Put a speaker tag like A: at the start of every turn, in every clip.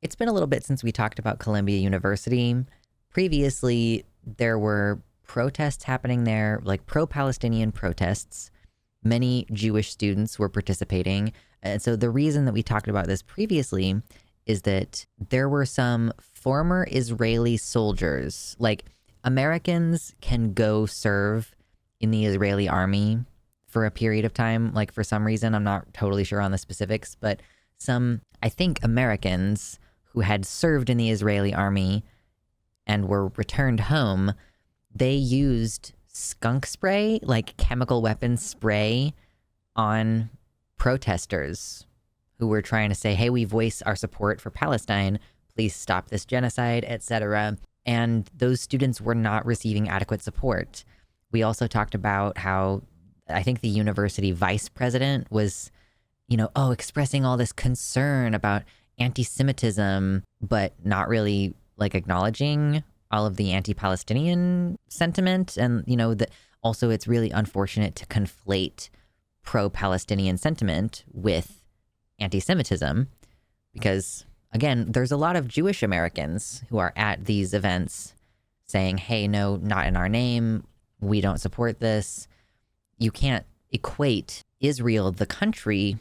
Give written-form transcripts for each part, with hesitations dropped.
A: It's been a little bit since we talked about Columbia University. Previously, there were protests happening there, like pro-Palestinian protests. Many Jewish students were participating. And so the reason that we talked about this previously is that there were some former Israeli soldiers, like Americans can go serve in the Israeli army for a period of time, like for some reason. I'm not totally sure on the specifics, but some, I think, Americans who had served in the Israeli army and were returned home, they used skunk spray, like chemical weapons spray, on protesters who were trying to say, hey, we voice our support for Palestine, please stop this genocide, etc. And those students were not receiving adequate support. We also talked about how I think the university vice president was, expressing all this concern about anti-Semitism, but not really like acknowledging all of the anti-Palestinian sentiment. And, that also it's really unfortunate to conflate pro-Palestinian sentiment with anti-Semitism because, again, there's a lot of Jewish Americans who are at these events saying, hey, no, not in our name. We don't support this. You can't equate Israel, the country,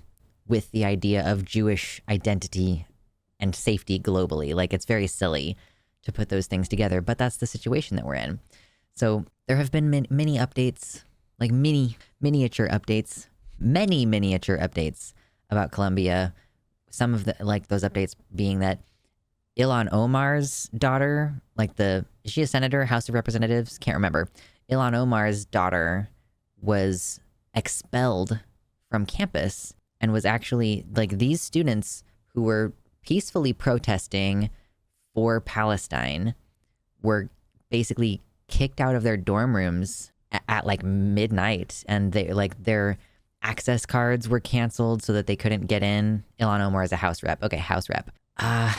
A: with the idea of Jewish identity and safety globally. Like, it's very silly to put those things together, but that's the situation that we're in. So there have been many updates, like miniature updates about Colombia. Some of those updates being that Ilhan Omar's daughter, is she a senator, House of Representatives? Can't remember. Ilhan Omar's daughter was expelled from campus and was actually, these students who were peacefully protesting for Palestine were basically kicked out of their dorm rooms at midnight, and their access cards were canceled so that they couldn't get in. Ilhan Omar is a House rep. Okay, House rep. Let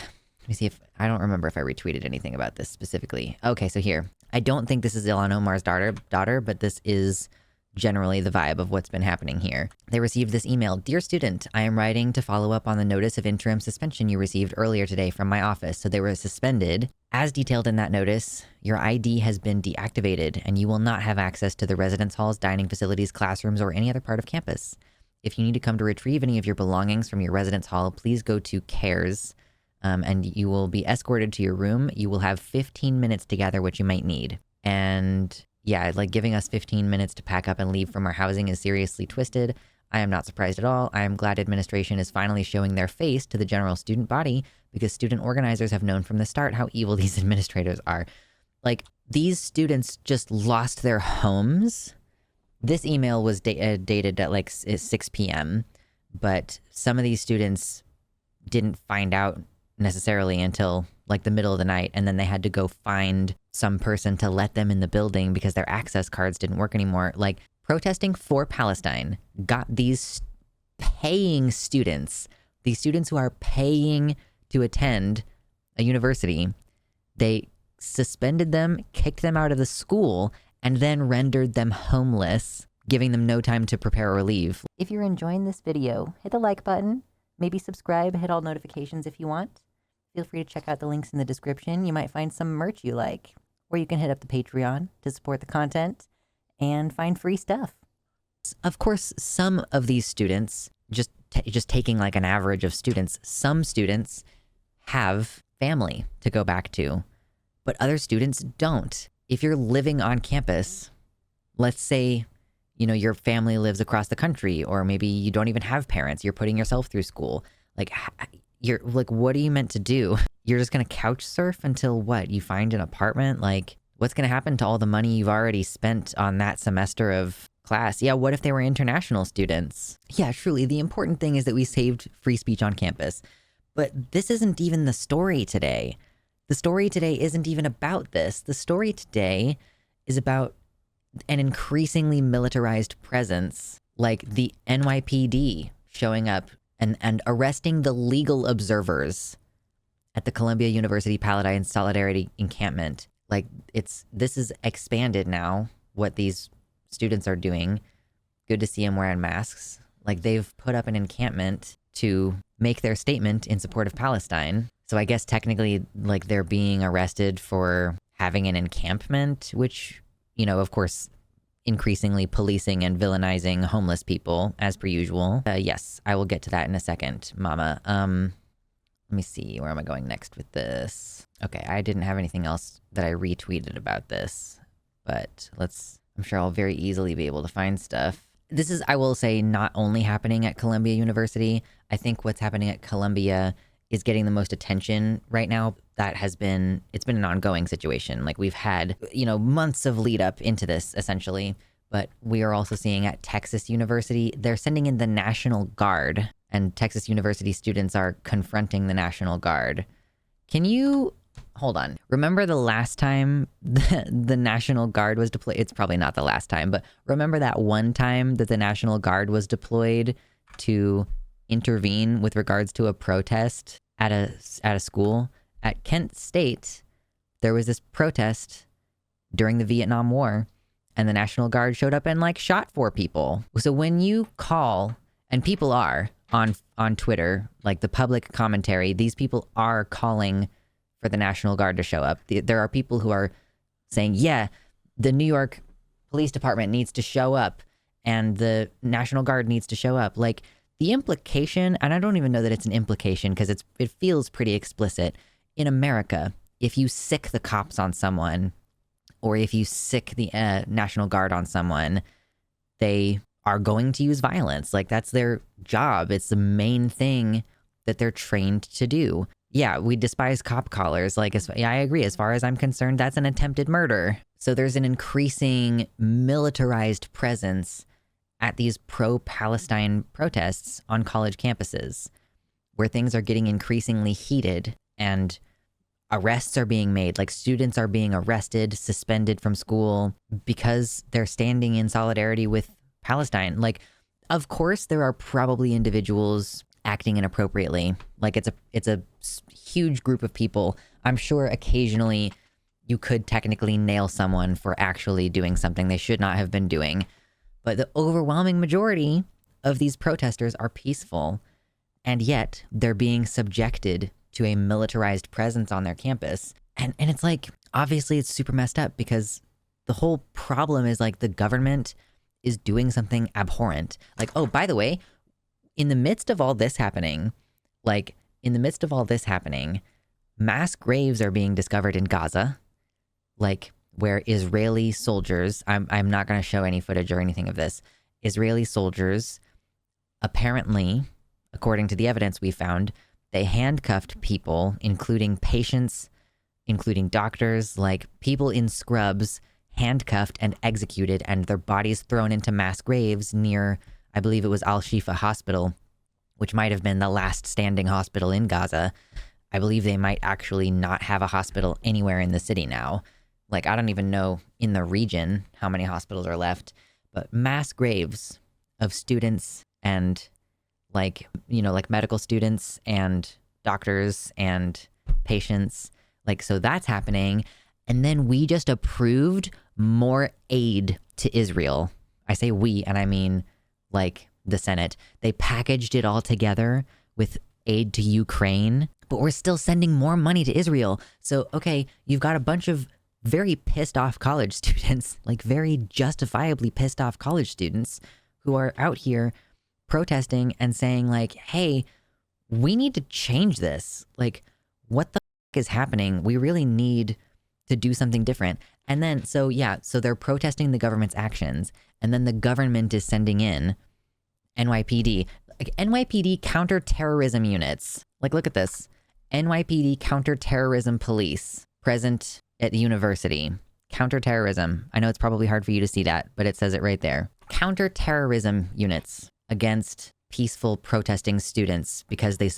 A: me see if I don't remember if I retweeted anything about this specifically. Okay, so here. I don't think this is Ilhan Omar's daughter, but this is generally the vibe of what's been happening here. They received this email. Dear student, I am writing to follow up on the notice of interim suspension you received earlier today from my office. So they were suspended. As detailed in that notice, your ID has been deactivated and you will not have access to the residence halls, dining facilities, classrooms, or any other part of campus. If you need to come to retrieve any of your belongings from your residence hall, please go to CARES and you will be escorted to your room. You will have 15 minutes to gather what you might need. And yeah, giving us 15 minutes to pack up and leave from our housing is seriously twisted. I am not surprised at all. I am glad administration is finally showing their face to the general student body because student organizers have known from the start how evil these administrators are. These students just lost their homes. This email was dated at 6 p.m., but some of these students didn't find out necessarily until the middle of the night, and then they had to go find some person to let them in the building because their access cards didn't work anymore. Protesting for Palestine got these paying students, these students who are paying to attend a university, they suspended them, kicked them out of the school, and then rendered them homeless, giving them no time to prepare or leave. If you're enjoying this video, hit the like button, maybe subscribe, hit all notifications if you want. Feel free to check out the links in the description. You might find some merch you like, or you can hit up the Patreon to support the content and find free stuff. Of course, some of these students, just taking an average of students, some students have family to go back to, but other students don't. If you're living on campus, let's say, your family lives across the country, or maybe you don't even have parents, you're putting yourself through school. You're what are you meant to do? You're just going to couch surf until what? You find an apartment? What's going to happen to all the money you've already spent on that semester of class? Yeah, what if they were international students? Yeah, truly, the important thing is that we saved free speech on campus. But this isn't even the story today. The story today isn't even about this. The story today is about an increasingly militarized presence, like the NYPD showing up and arresting the legal observers at the Columbia University Paladine Solidarity encampment. This is expanded now, what these students are doing. Good to see them wearing masks. They've put up an encampment to make their statement in support of Palestine. So I guess technically, like, they're being arrested for having an encampment, which, of course, increasingly policing and villainizing homeless people, as per usual. Yes, I will get to that in a second, mama. Let me see, where am I going next with this? Okay, I didn't have anything else that I retweeted about this, but I'm sure I'll very easily be able to find stuff. This is, I will say, not only happening at Columbia University. I think what's happening at Columbia is getting the most attention right now. It's been an ongoing situation. Like, we've had, months of lead up into this, essentially. But we are also seeing at Texas University, they're sending in the National Guard, and Texas University students are confronting the National Guard. Can you, hold on. Remember the last time the National Guard was deployed? It's probably not the last time, but remember that one time that the National Guard was deployed to intervene with regards to a protest at a school? At Kent State, there was this protest during the Vietnam War, and the National Guard showed up and, like, shot 4 people. So when you call, and people are on Twitter, like, the public commentary, these people are calling for the National Guard to show up. There are people who are saying, yeah, the New York Police Department needs to show up and the National Guard needs to show up. Like, the implication, and I don't even know that it's an implication because it feels pretty explicit. In America, if you sick the cops on someone, or if you sick the National Guard on someone, they are going to use violence. Like, that's their job. It's the main thing that they're trained to do. Yeah, we despise cop collars. Like, yeah, I agree. As far as I'm concerned, that's an attempted murder. So there's an increasing militarized presence at these pro-Palestine protests on college campuses, where things are getting increasingly heated and arrests are being made. Like, students are being arrested, suspended from school because they're standing in solidarity with Palestine. Like, of course, there are probably individuals acting inappropriately. Like, it's a huge group of people. I'm sure occasionally you could technically nail someone for actually doing something they should not have been doing. But the overwhelming majority of these protesters are peaceful, and yet they're being subjected to a militarized presence on their campus. And it's like, obviously it's super messed up because the whole problem is, like, the government is doing something abhorrent. Like, oh, by the way, in the midst of all this happening, mass graves are being discovered in Gaza, like, where Israeli soldiers, I'm not going to show any footage or anything of this, Israeli soldiers, apparently, according to the evidence we found, they handcuffed people, including patients, including doctors, like, people in scrubs, handcuffed and executed, and their bodies thrown into mass graves near, I believe it was Al-Shifa Hospital, which might have been the last standing hospital in Gaza. I believe they might actually not have a hospital anywhere in the city now. Like, I don't even know in the region how many hospitals are left, but mass graves of students and, like, like medical students and doctors and patients. Like, so that's happening. And then we just approved more aid to Israel. I say we, and I mean, like, the Senate. They packaged it all together with aid to Ukraine, but we're still sending more money to Israel. So, okay, you've got a bunch of very pissed off college students, like, very justifiably pissed off college students who are out here protesting and saying, like, hey, we need to change this. Like, what the f- is happening? We really need to do something different. And then, so they're protesting the government's actions, and then the government is sending in NYPD, like, NYPD counterterrorism units. Like, look at this. NYPD counterterrorism police present at the university. Counterterrorism. I know it's probably hard for you to see that, but it says it right there. Counterterrorism units against peaceful protesting students because they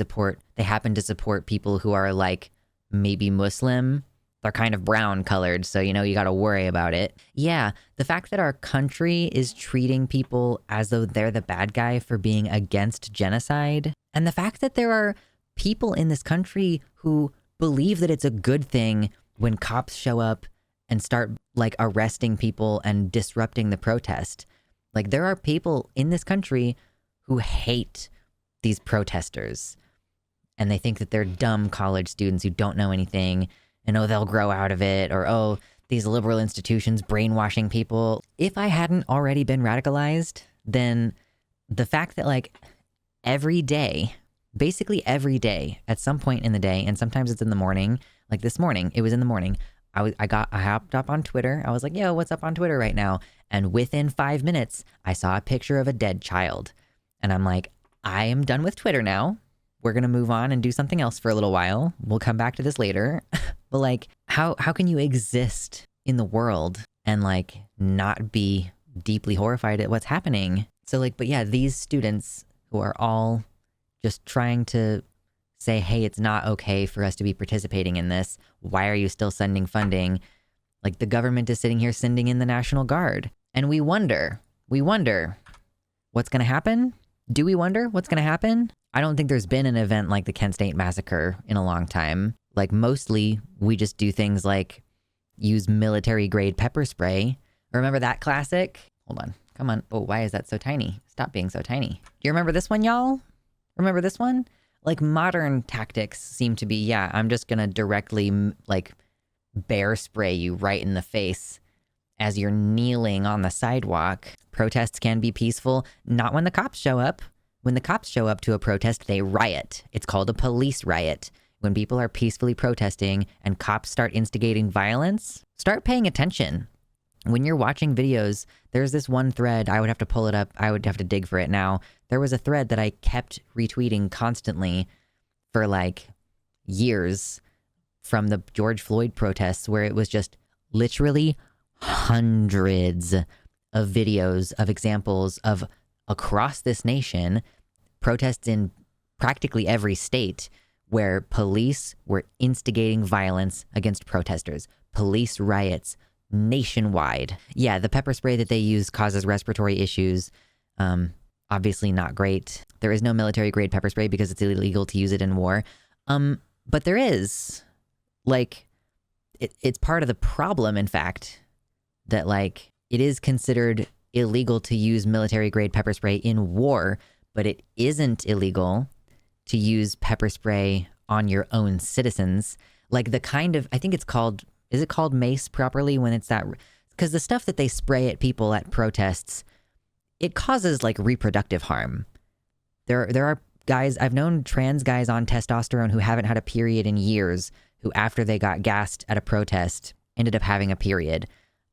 A: happen to support people who are, like, maybe Muslim. They're kind of brown colored, so, you gotta worry about it. Yeah, the fact that our country is treating people as though they're the bad guy for being against genocide, and the fact that there are people in this country who believe that it's a good thing when cops show up and start, like, arresting people and disrupting the protest. Like, there are people in this country who hate these protesters. and they think that they're dumb college students who don't know anything, and oh, they'll grow out of it, or oh, these liberal institutions brainwashing people. If I hadn't already been radicalized, then the fact that like every day, basically every day at some point in the day, and sometimes it's in the morning, like this morning, it was in the morning, I hopped up on Twitter. I was like, yo, what's up on Twitter right now? And within 5 minutes, I saw a picture of a dead child. And I'm like, I am done with Twitter now. We're going to move on and do something else for a little while. We'll come back to this later. But like, how can you exist in the world and like not be deeply horrified at what's happening? So like, but yeah, these students who are all just trying to say, hey, it's not okay for us to be participating in this. Why are you still sending funding? Like the government is sitting here sending in the National Guard. And we wonder what's going to happen? Do we wonder what's going to happen? I don't think there's been an event like the Kent State massacre in a long time. Like mostly we just do things like use military grade pepper spray. Remember that classic? Hold on. Come on. Oh, why is that so tiny? Stop being so tiny. Do you remember this one, y'all? Remember this one? Like modern tactics seem to be, yeah, I'm just going to directly like bear spray you right in the face as you're kneeling on the sidewalk. Protests can be peaceful, not when the cops show up. When the cops show up to a protest, they riot. It's called a police riot. When people are peacefully protesting and cops start instigating violence, start paying attention. When you're watching videos, there's this one thread, I would have to pull it up, I would have to dig for it now. There was a thread that I kept retweeting constantly for like years from the George Floyd protests, where it was just literally hundreds of videos of examples of across this nation, protests in practically every state where police were instigating violence against protesters, police riots nationwide. Yeah, the pepper spray that they use causes respiratory issues. Obviously not great. There is no military grade pepper spray because it's illegal to use it in war. But there is, like, it's part of the problem, in fact, that like it is considered illegal to use military grade pepper spray in war, but it isn't illegal to use pepper spray on your own citizens. Like the kind of, I think it's called, is it called mace properly when it's that? Because the stuff that they spray at people at protests, it causes like reproductive harm. There are guys, I've known trans guys on testosterone who haven't had a period in years, who after they got gassed at a protest ended up having a period.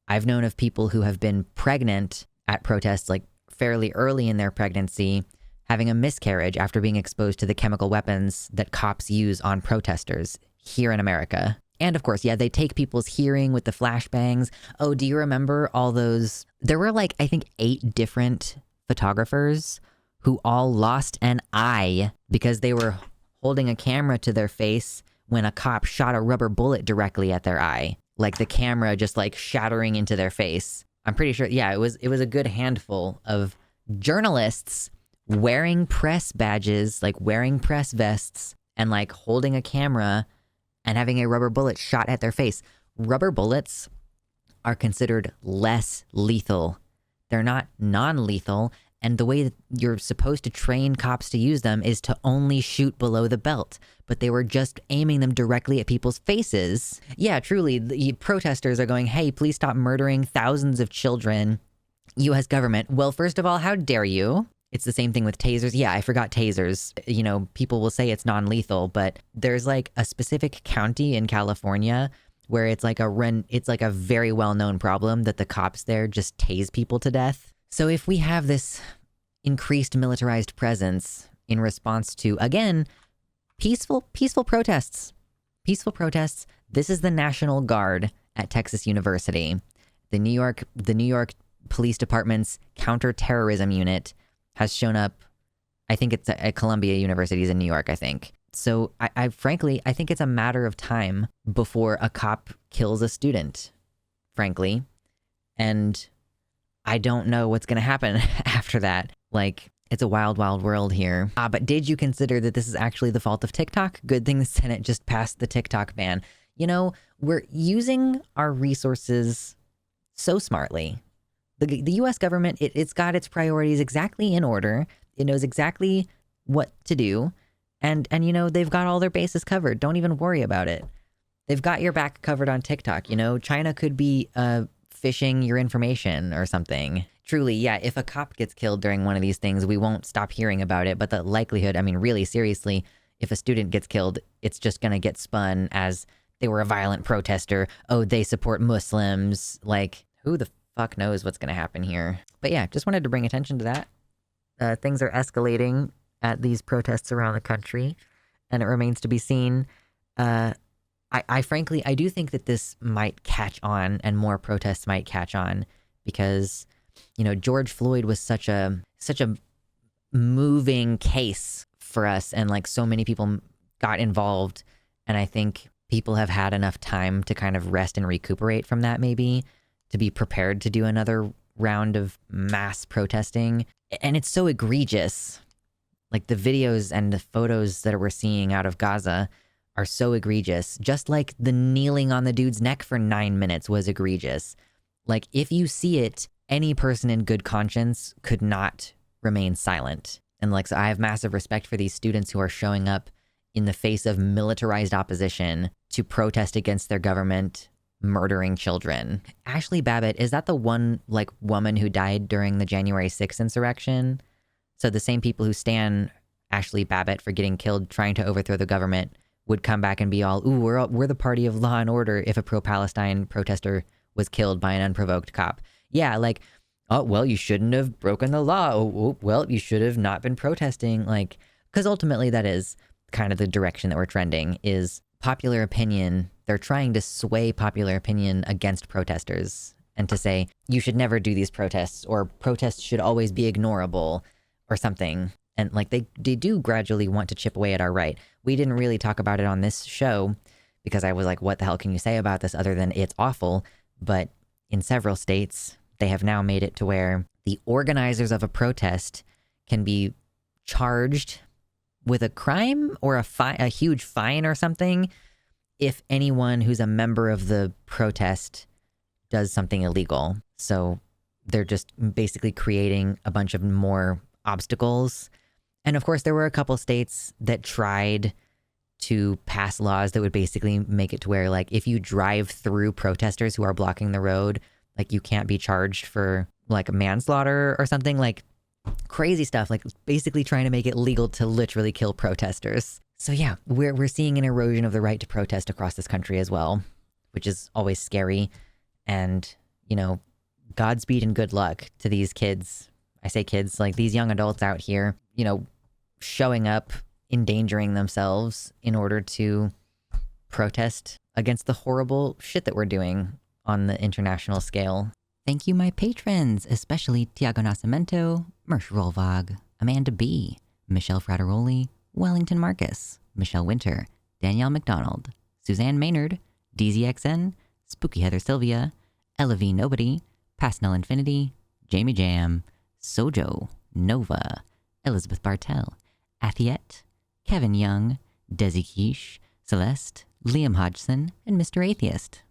A: I've known of people who have been pregnant at protests, like fairly early in their pregnancy, having a miscarriage after being exposed to the chemical weapons that cops use on protesters here in America. And of course, yeah, they take people's hearing with the flashbangs. Oh, do you remember all those? There were like, I think 8 different photographers who all lost an eye because they were holding a camera to their face when a cop shot a rubber bullet directly at their eye. Like the camera just like shattering into their face. I'm pretty sure, yeah, it was a good handful of journalists wearing press badges, like wearing press vests and like holding a camera and having a rubber bullet shot at their face. Rubber bullets are considered less lethal. They're not non-lethal. And the way that you're supposed to train cops to use them is to only shoot below the belt. But they were just aiming them directly at people's faces. Yeah, truly, the protesters are going, hey, please stop murdering thousands of children, U.S. government. Well, first of all, how dare you? It's the same thing with tasers. Yeah, I forgot tasers. You know, people will say it's non-lethal, but there's like a specific county in California where it's like a very well-known problem that the cops there just tase people to death. So if we have this increased militarized presence in response to, again, peaceful protests, this is the National Guard at Texas University. The New York Police Department's counterterrorism unit has shown up. I think it's at Columbia University in New York, I think. So I frankly, I think it's a matter of time before a cop kills a student, frankly. And I don't know what's going to happen after that. Like, it's a wild, wild world here. But did you consider that this is actually the fault of TikTok? Good thing the Senate just passed the TikTok ban. You know, we're using our resources so smartly. The U.S. government, it's got its priorities exactly in order. It knows exactly what to do. And you know, they've got all their bases covered. Don't even worry about it. They've got your back covered on TikTok. You know, China could be phishing your information or something. Truly, yeah, if a cop gets killed during one of these things, we won't stop hearing about it. But the likelihood, I mean, really seriously, if a student gets killed, it's just going to get spun as they were a violent protester. Oh, they support Muslims. Like, who the fuck knows what's going to happen here? But yeah, just wanted to bring attention to that. Things are escalating at these protests around the country, and it remains to be seen. I frankly, I do think that this might catch on and more protests might catch on because, you know, George Floyd was such a moving case for us, and like so many people got involved, and I think people have had enough time to kind of rest and recuperate from that, maybe to be prepared to do another round of mass protesting. And it's so egregious. Like the videos and the photos that we're seeing out of Gaza are so egregious. Just like the kneeling on the dude's neck for 9 minutes was egregious. Like if you see it, any person in good conscience could not remain silent. And like, so I have massive respect for these students who are showing up in the face of militarized opposition to protest against their government murdering children. Ashley Babbitt, is that the one like woman who died during the January 6th insurrection? So the same people who stand Ashley Babbitt for getting killed trying to overthrow the government would come back and be all, ooh, we're the party of law and order if a pro-Palestine protester was killed by an unprovoked cop. Yeah, like, oh, well, you shouldn't have broken the law. Oh, well, you should have not been protesting. Like, because ultimately that is kind of the direction that we're trending, is popular opinion. They're trying to sway popular opinion against protesters and to say, you should never do these protests, or protests should always be ignorable or something. And like they do gradually want to chip away at our right. We didn't really talk about it on this show because I was like, what the hell can you say about this other than it's awful? But in several states, they have now made it to where the organizers of a protest can be charged with a crime or a huge fine or something if anyone who's a member of the protest does something illegal. So they're just basically creating a bunch of more obstacles. And of course, there were a couple states that tried to pass laws that would basically make it to where, like, if you drive through protesters who are blocking the road, like, you can't be charged for, like, manslaughter or something, like, crazy stuff, like, basically trying to make it legal to literally kill protesters. So yeah, we're seeing an erosion of the right to protest across this country as well, which is always scary. And, you know, Godspeed and good luck to these kids. I say kids, like these young adults out here, you know, showing up, endangering themselves in order to protest against the horrible shit that we're doing on the international scale. Thank you, my patrons, especially Tiago Nascimento, Mersh Rolvag, Amanda B., Michelle Frateroli, Wellington Marcus, Michelle Winter, Danielle McDonald, Suzanne Maynard, DZXN, Spooky Heather Sylvia, Ella V. Nobody, Pasnell Infinity, Jamie Jam, Sojo, Nova, Elizabeth Bartell, Athiet, Kevin Young, Desi Quiche, Celeste, Liam Hodgson, and Mr. Atheist.